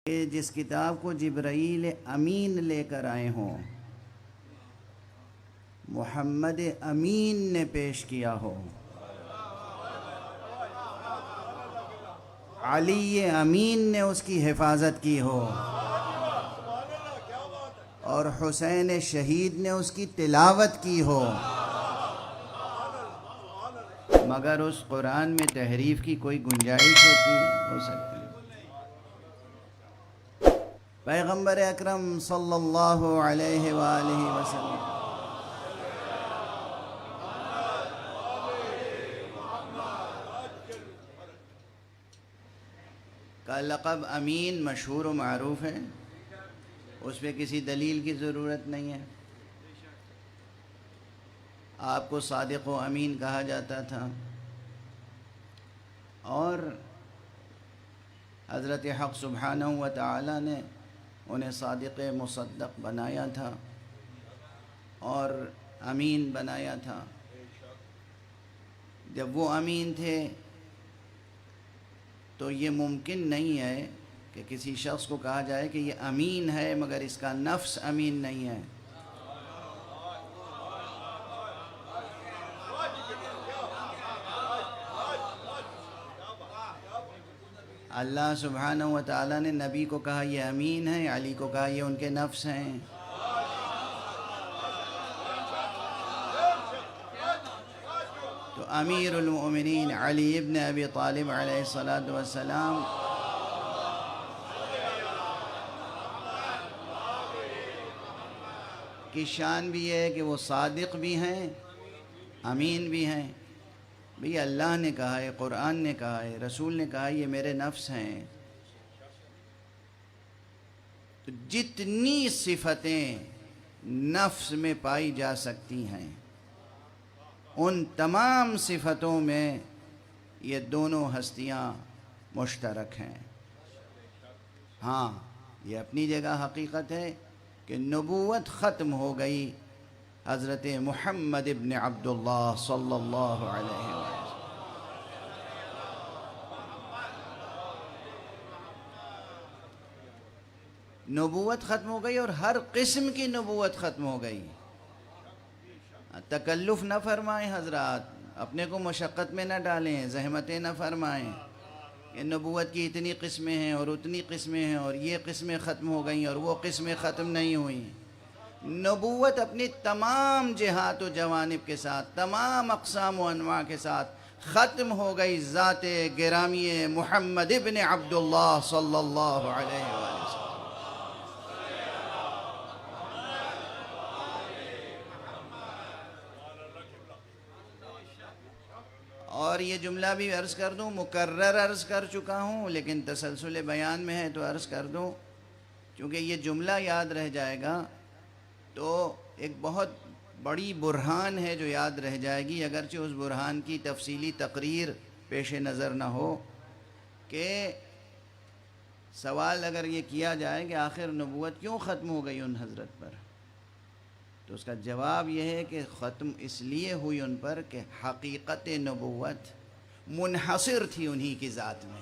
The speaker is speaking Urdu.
کہ جس کتاب کو جبرائیل امین لے کر آئے ہوں، محمد امین نے پیش کیا ہو، علی امین نے اس کی حفاظت کی ہو، اور حسین شہید نے اس کی تلاوت کی ہو، مگر اس قرآن میں تحریف کی کوئی گنجائش ہو سکتی ہے؟ پیغمبر اکرم صلی اللہ علیہ وآلہ وسلم کا لقب امین مشہور و معروف ہے، اس پہ کسی دلیل کی ضرورت نہیں ہے۔ آپ کو صادق و امین کہا جاتا تھا، اور حضرت حق سبحانہ و تعالی نے انہیں صادق مصدق بنایا تھا اور امین بنایا تھا۔ جب وہ امین تھے تو یہ ممکن نہیں ہے کہ کسی شخص کو کہا جائے کہ یہ امین ہے مگر اس کا نفس امین نہیں ہے۔ اللہ سبحانہ و تعالیٰ نے نبی کو کہا یہ امین ہے، علی کو کہا یہ ان کے نفس ہیں۔ تو امیر المؤمنین علی ابن ابی طالب علیہ السلام کی شان بھی ہے کہ وہ صادق بھی ہیں، امین بھی ہیں۔ بھئی اللہ نے کہا ہے، قرآن نے کہا ہے، رسول نے کہا ہے یہ میرے نفس ہیں۔ تو جتنی صفتیں نفس میں پائی جا سکتی ہیں ان تمام صفتوں میں یہ دونوں ہستیاں مشترک ہیں۔ ہاں، یہ اپنی جگہ حقیقت ہے کہ نبوت ختم ہو گئی حضرت محمد ابن عبداللہ صلی اللہ علیہ وسلم۔ نبوت ختم ہو گئی اور ہر قسم کی نبوت ختم ہو گئی۔ تکلف نہ فرمائیں حضرات، اپنے کو مشقت میں نہ ڈالیں، زحمتیں نہ فرمائیں کہ نبوت کی اتنی قسمیں ہیں اور اتنی قسمیں ہیں اور یہ قسمیں ختم ہو گئیں اور وہ قسمیں ختم نہیں ہوئیں۔ نبوت اپنی تمام جہات و جوانب کے ساتھ، تمام اقسام و انواع کے ساتھ ختم ہو گئی ذات گرامی محمد ابن عبداللہ صلی اللہ علیہ وسلم۔ اور یہ جملہ بھی عرض کر دوں، مکرر عرض کر چکا ہوں لیکن تسلسل بیان میں ہے تو عرض کر دوں، کیونکہ یہ جملہ یاد رہ جائے گا تو ایک بہت بڑی برہان ہے جو یاد رہ جائے گی، اگرچہ اس برہان کی تفصیلی تقریر پیش نظر نہ ہو۔ کہ سوال اگر یہ کیا جائے کہ آخر نبوت کیوں ختم ہو گئی ان حضرت پر، تو اس کا جواب یہ ہے کہ ختم اس لیے ہوئی ان پر کہ حقیقت نبوت منحصر تھی انہی کی ذات میں۔